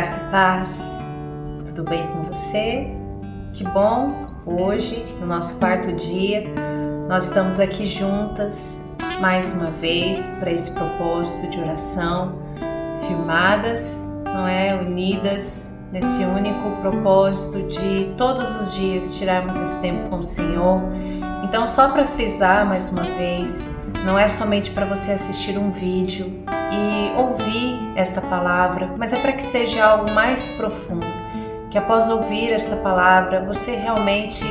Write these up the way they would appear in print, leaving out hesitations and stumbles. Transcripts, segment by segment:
Graça e paz, tudo bem com você? Que bom! Hoje, no nosso quarto dia, nós estamos aqui juntas mais uma vez para esse propósito de oração, firmadas, não é? Unidas nesse único propósito de todos os dias tirarmos esse tempo com o Senhor. Então, só para frisar mais uma vez, não é somente para você assistir um vídeo e ouvir esta palavra, mas é para que seja algo mais profundo, que após ouvir esta palavra, você realmente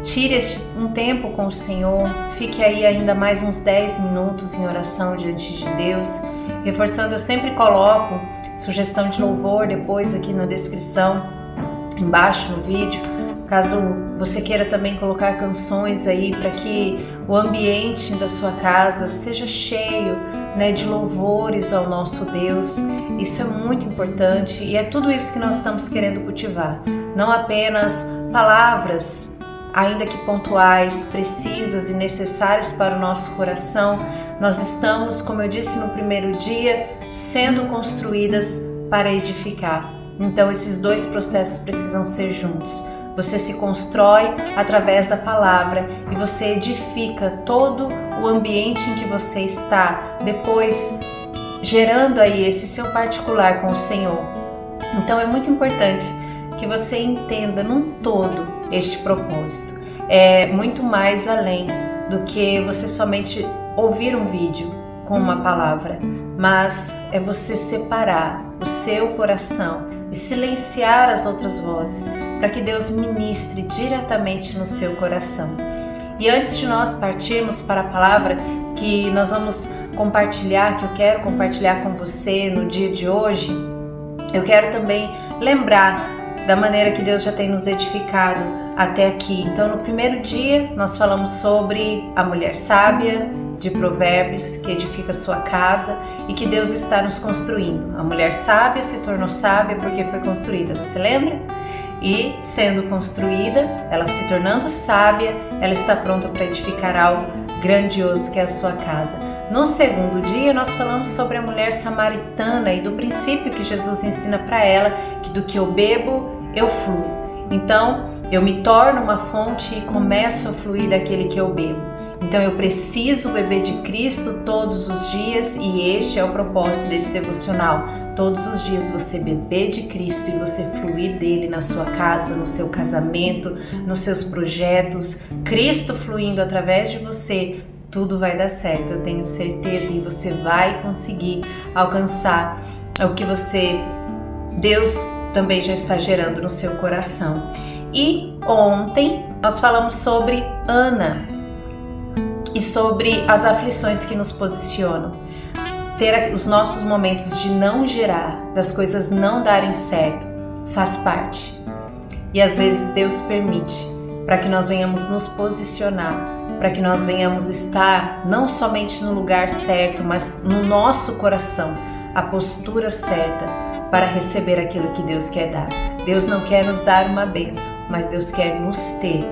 tire um tempo com o Senhor, fique aí ainda mais uns 10 minutos em oração diante de Deus. Reforçando, eu sempre coloco sugestão de louvor depois aqui na descrição, embaixo no vídeo, caso você queira também colocar canções aí para que o ambiente da sua casa seja cheio, né, de louvores ao nosso Deus. Isso é muito importante e é tudo isso que nós estamos querendo cultivar. Não apenas palavras, ainda que pontuais, precisas e necessárias para o nosso coração. Nós estamos, como eu disse no primeiro dia, sendo construídas para edificar. Então esses dois processos precisam ser juntos. Você se constrói através da palavra e você edifica todo o ambiente em que você está, depois gerando aí esse seu particular com o Senhor. Então é muito importante que você entenda num todo este propósito. É muito mais além do que você somente ouvir um vídeo com uma palavra, mas é você separar o seu coração e silenciar as outras vozes para que Deus ministre diretamente no seu coração. E antes de nós partirmos para a palavra que nós vamos compartilhar, que eu quero compartilhar com você no dia de hoje, eu quero também lembrar da maneira que Deus já tem nos edificado até aqui. Então, no primeiro dia, nós falamos sobre a mulher sábia de Provérbios, que edifica a sua casa e que Deus está nos construindo. A mulher sábia se tornou sábia porque foi construída, você lembra? E sendo construída, ela se tornando sábia, ela está pronta para edificar algo grandioso que é a sua casa. No segundo dia, nós falamos sobre a mulher samaritana e do princípio que Jesus ensina para ela, que do que eu bebo, eu fluo. Então, eu me torno uma fonte e começo a fluir daquele que eu bebo. Então eu preciso beber de Cristo todos os dias e este é o propósito desse devocional. Todos os dias você beber de Cristo e você fluir dele na sua casa, no seu casamento, nos seus projetos. Cristo fluindo através de você, tudo vai dar certo, eu tenho certeza, e você vai conseguir alcançar o que Deus também já está gerando no seu coração. E ontem nós falamos sobre Ana e sobre as aflições que nos posicionam. Ter os nossos momentos de não gerar, das coisas não darem certo, faz parte. E às vezes Deus permite para que nós venhamos nos posicionar, para que nós venhamos estar não somente no lugar certo, mas no nosso coração, a postura certa para receber aquilo que Deus quer dar. Deus não quer nos dar uma bênção, mas Deus quer nos ter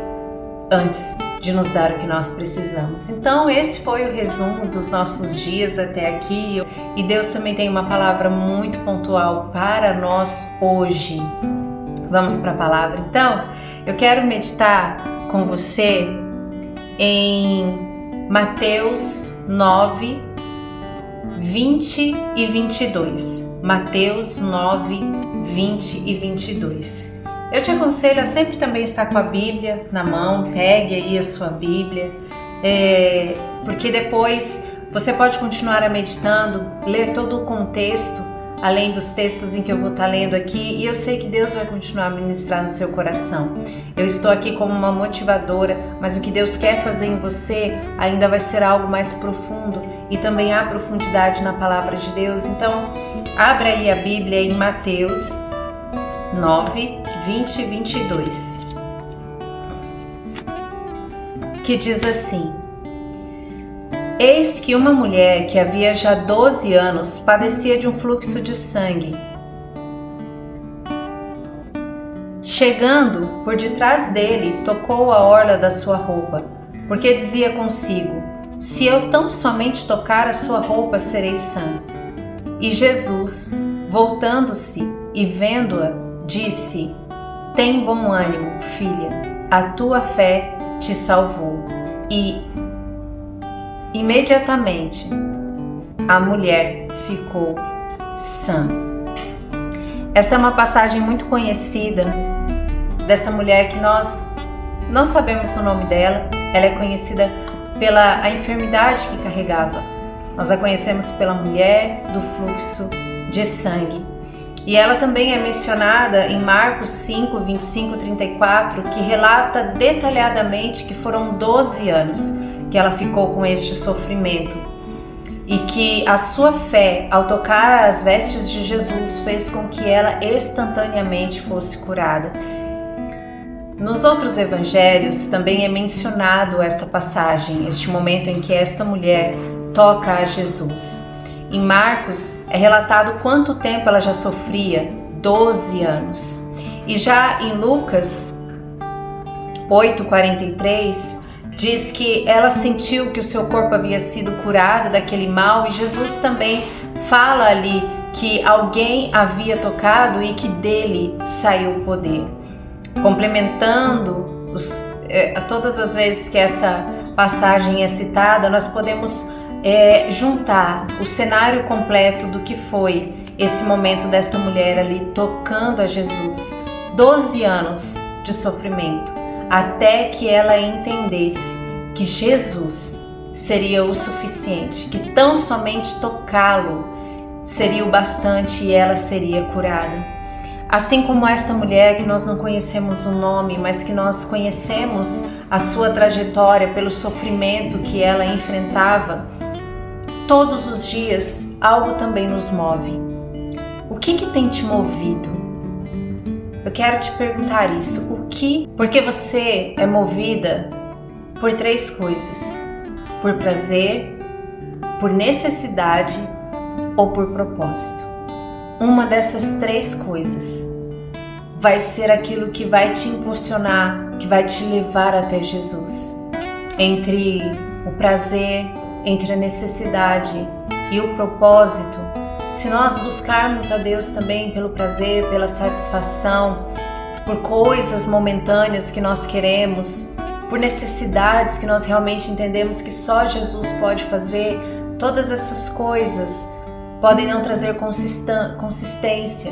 antes de nos dar o que nós precisamos. Então esse foi o resumo dos nossos dias até aqui, e Deus também tem uma palavra muito pontual para nós hoje. Vamos para a palavra então? Eu quero meditar com você em Mateus 9, 20 e 22. Mateus 9, 20 e 22. Eu te aconselho a sempre também estar com a Bíblia na mão, pegue aí a sua Bíblia, porque depois você pode continuar meditando, ler todo o contexto, além dos textos em que eu vou estar lendo aqui, e eu sei que Deus vai continuar a ministrar no seu coração. Eu estou aqui como uma motivadora, mas o que Deus quer fazer em você ainda vai ser algo mais profundo, e também há profundidade na palavra de Deus. Então, abra aí a Bíblia em Mateus 9, 20 e 22, que diz assim: Eis que uma mulher que havia já 12 anos padecia de um fluxo de sangue. Chegando por detrás dele, tocou a orla da sua roupa, porque dizia consigo: se eu tão somente tocar a sua roupa, serei sã. E Jesus, voltando-se, e vendo-a, disse: tem bom ânimo, filha, a tua fé te salvou. E imediatamente a mulher ficou sã. Esta é uma passagem muito conhecida desta mulher que nós não sabemos o nome dela. Ela é conhecida pela enfermidade que carregava. Nós a conhecemos pela mulher do fluxo de sangue. E ela também é mencionada em Marcos 5, 25, 34, que relata detalhadamente que foram 12 anos que ela ficou com este sofrimento. E que a sua fé, ao tocar as vestes de Jesus, fez com que ela instantaneamente fosse curada. Nos outros evangelhos também é mencionado esta passagem, este momento em que esta mulher toca a Jesus. Em Marcos é relatado quanto tempo ela já sofria, 12 anos. E já em Lucas 8:43 diz que ela sentiu que o seu corpo havia sido curado daquele mal, e Jesus também fala ali que alguém havia tocado e que dele saiu o poder. Complementando todas as vezes que essa passagem é citada, nós podemos juntar o cenário completo do que foi esse momento desta mulher ali tocando a Jesus. 12 anos de sofrimento, até que ela entendesse que Jesus seria o suficiente, que tão somente tocá-lo seria o bastante e ela seria curada. Assim como esta mulher que nós não conhecemos o nome, mas que nós conhecemos a sua trajetória pelo sofrimento que ela enfrentava, todos os dias algo também nos move. O que tem te movido? Eu quero te perguntar isso. Porque você é movida por 3 coisas: por prazer, por necessidade ou por propósito. Uma dessas 3 coisas vai ser aquilo que vai te impulsionar, que vai te levar até Jesus. Entre o prazer, entre a necessidade e o propósito, se nós buscarmos a Deus também pelo prazer, pela satisfação, por coisas momentâneas que nós queremos, por necessidades que nós realmente entendemos que só Jesus pode fazer, todas essas coisas podem não trazer consistência.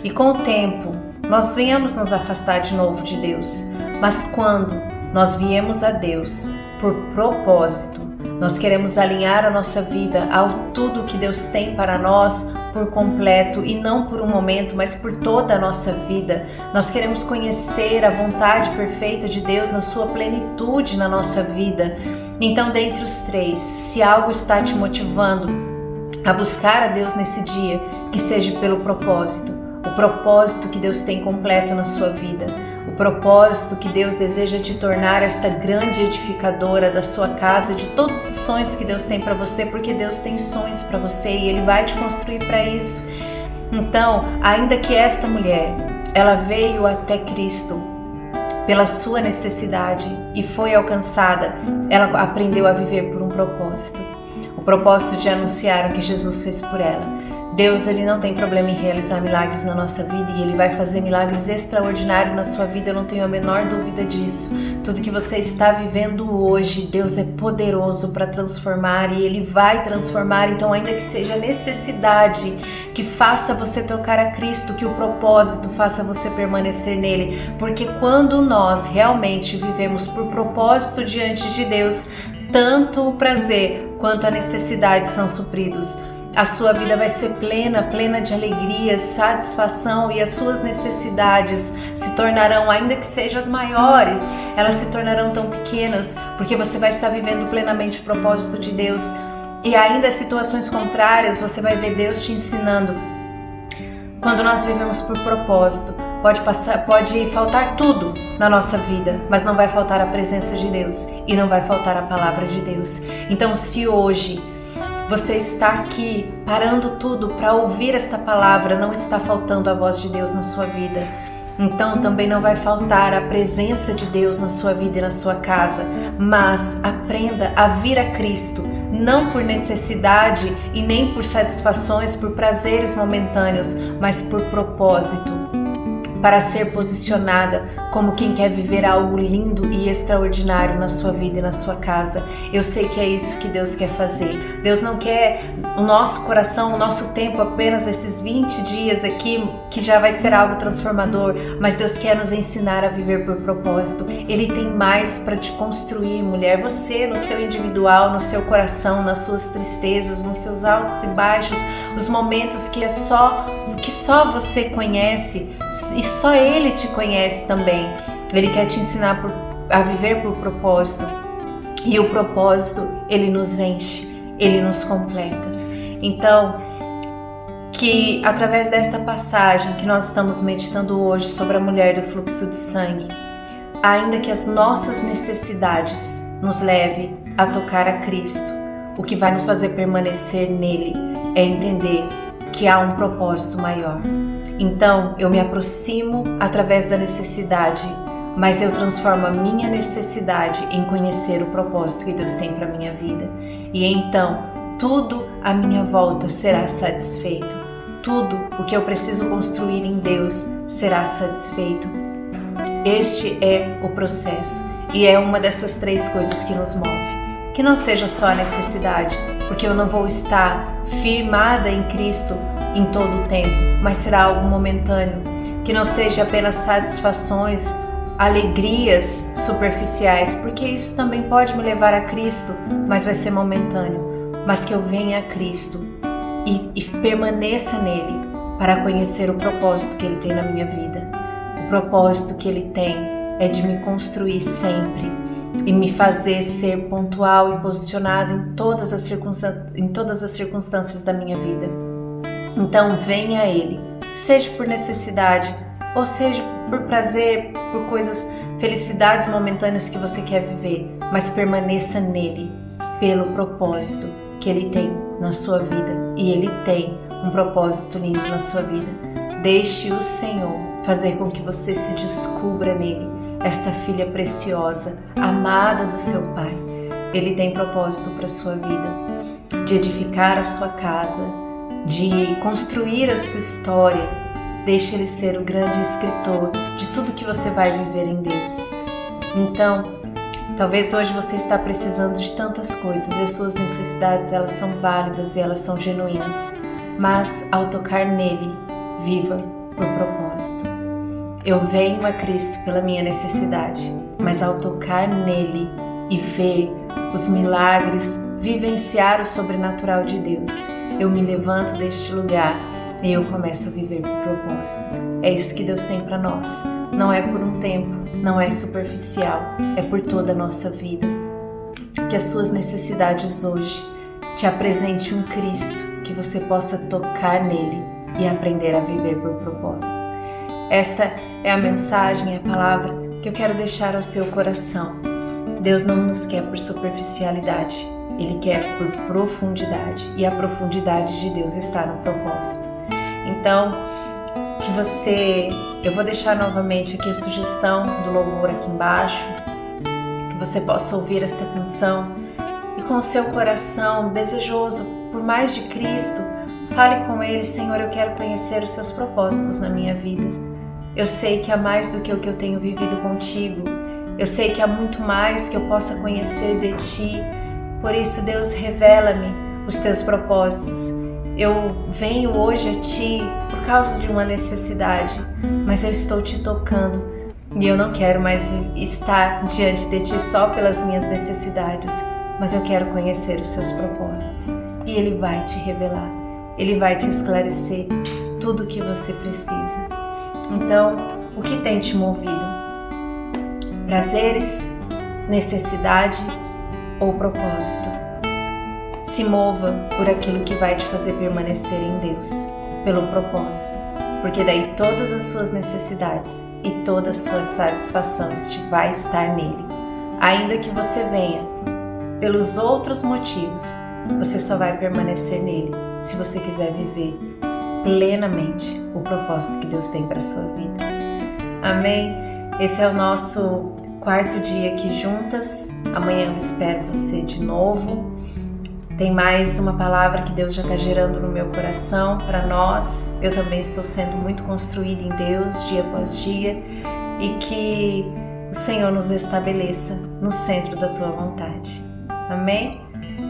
E com o tempo, nós venhamos nos afastar de novo de Deus. Mas quando nós viemos a Deus por propósito, nós queremos alinhar a nossa vida ao tudo que Deus tem para nós por completo, e não por um momento, mas por toda a nossa vida. Nós queremos conhecer a vontade perfeita de Deus na sua plenitude na nossa vida. Então, dentre os 3, se algo está te motivando a buscar a Deus nesse dia, que seja pelo propósito, o propósito que Deus tem completo na sua vida, o propósito que Deus deseja te tornar esta grande edificadora da sua casa, de todos os sonhos que Deus tem para você, porque Deus tem sonhos para você e Ele vai te construir para isso. Então, ainda que esta mulher, ela veio até Cristo pela sua necessidade e foi alcançada, ela aprendeu a viver por um propósito. O propósito de anunciar o que Jesus fez por ela. Deus, Ele não tem problema em realizar milagres na nossa vida, e Ele vai fazer milagres extraordinários na sua vida, eu não tenho a menor dúvida disso. Tudo que você está vivendo hoje, Deus é poderoso para transformar, e Ele vai transformar. Então, ainda que seja a necessidade que faça você trocar a Cristo, que o propósito faça você permanecer nele, porque quando nós realmente vivemos por propósito diante de Deus, tanto o prazer quanto a necessidade são supridos. A sua vida vai ser plena de alegria, satisfação, e as suas necessidades se tornarão, ainda que sejam as maiores, elas se tornarão tão pequenas, porque você vai estar vivendo plenamente o propósito de Deus. E ainda em situações contrárias, você vai ver Deus te ensinando. Quando nós vivemos por propósito, pode faltar tudo na nossa vida, mas não vai faltar a presença de Deus e não vai faltar a palavra de Deus. Então, se hoje você está aqui parando tudo para ouvir esta palavra, não está faltando a voz de Deus na sua vida. Então também não vai faltar a presença de Deus na sua vida e na sua casa. Mas aprenda a vir a Cristo, não por necessidade e nem por satisfações, por prazeres momentâneos, mas por propósito, para ser posicionada como quem quer viver algo lindo e extraordinário na sua vida e na sua casa. Eu sei que é isso que Deus quer fazer. Deus não quer o nosso coração, o nosso tempo, apenas esses 20 dias aqui, que já vai ser algo transformador, mas Deus quer nos ensinar a viver por propósito. Ele tem mais para te construir, mulher. Você, no seu individual, no seu coração, nas suas tristezas, nos seus altos e baixos, os momentos que só você conhece, e só Ele te conhece também. Ele quer te ensinar a viver por propósito. E o propósito, Ele nos enche, Ele nos completa. Então, que através desta passagem que nós estamos meditando hoje sobre a mulher do fluxo de sangue, ainda que as nossas necessidades nos levem a tocar a Cristo, o que vai nos fazer permanecer nele é entender que há um propósito maior. Então, eu me aproximo através da necessidade, mas eu transformo a minha necessidade em conhecer o propósito que Deus tem para a minha vida. E então, tudo à minha volta será satisfeito. Tudo o que eu preciso construir em Deus será satisfeito. Este é o processo e é uma dessas três coisas que nos move. Que não seja só a necessidade, porque eu não vou estar firmada em Cristo em todo o tempo, mas será algo momentâneo. Que não seja apenas satisfações, alegrias superficiais, porque isso também pode me levar a Cristo, mas vai ser momentâneo. Mas que eu venha a Cristo e permaneça nele para conhecer o propósito que Ele tem na minha vida. O propósito que Ele tem é de me construir sempre e me fazer ser pontual e posicionada em todas as circunstâncias da minha vida. Então venha a Ele, seja por necessidade ou seja por prazer, por felicidades momentâneas que você quer viver, mas permaneça nele pelo propósito que Ele tem na sua vida. E Ele tem um propósito lindo na sua vida. Deixe o Senhor fazer com que você se descubra nele, esta filha preciosa, amada do seu Pai. Ele tem propósito para a sua vida, de edificar a sua casa, de construir a sua história. Deixe Ele ser o grande escritor de tudo que você vai viver em Deus. Então, talvez hoje você está precisando de tantas coisas e as suas necessidades, elas são válidas e elas são genuínas. Mas ao tocar nele, viva por propósito. Eu venho a Cristo pela minha necessidade, mas ao tocar nele e ver os milagres, vivenciar o sobrenatural de Deus, eu me levanto deste lugar e eu começo a viver por propósito. É isso que Deus tem para nós. Não é por um tempo, não é superficial, é por toda a nossa vida. Que as suas necessidades hoje te apresente um Cristo, que você possa tocar nele e aprender a viver por propósito. Esta é a mensagem, a palavra que eu quero deixar ao seu coração. Deus não nos quer por superficialidade, Ele quer por profundidade, e a profundidade de Deus está no propósito. Então, eu vou deixar novamente aqui a sugestão do louvor aqui embaixo, que você possa ouvir esta canção e com o seu coração desejoso por mais de Cristo, fale com Ele: Senhor, eu quero conhecer os seus propósitos na minha vida. Eu sei que há mais do que o que eu tenho vivido contigo. Eu sei que há muito mais que eu possa conhecer de Ti. Por isso, Deus, revela-me os Teus propósitos. Eu venho hoje a Ti por causa de uma necessidade, mas eu estou Te tocando e eu não quero mais estar diante de Ti só pelas minhas necessidades, mas eu quero conhecer os Seus propósitos. E Ele vai te revelar, Ele vai te esclarecer tudo o que você precisa. Então, o que tem te movido? Prazeres, necessidade ou propósito? Se mova por aquilo que vai te fazer permanecer em Deus, pelo propósito, porque daí todas as suas necessidades e toda a sua satisfação vai estar nele. Ainda que você venha pelos outros motivos, você só vai permanecer nele se você quiser viver plenamente o propósito que Deus tem para a sua vida. Amém? Esse é o nosso 4º dia aqui juntas. Amanhã eu espero você de novo. Tem mais uma palavra que Deus já está gerando no meu coração para nós. Eu também estou sendo muito construída em Deus dia após dia, e que o Senhor nos estabeleça no centro da tua vontade. Amém?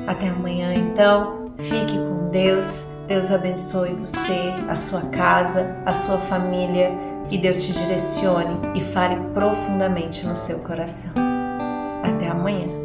Até amanhã então. Fique com Deus. Deus abençoe você, a sua casa, a sua família, e Deus te direcione e fale profundamente no seu coração. Até amanhã.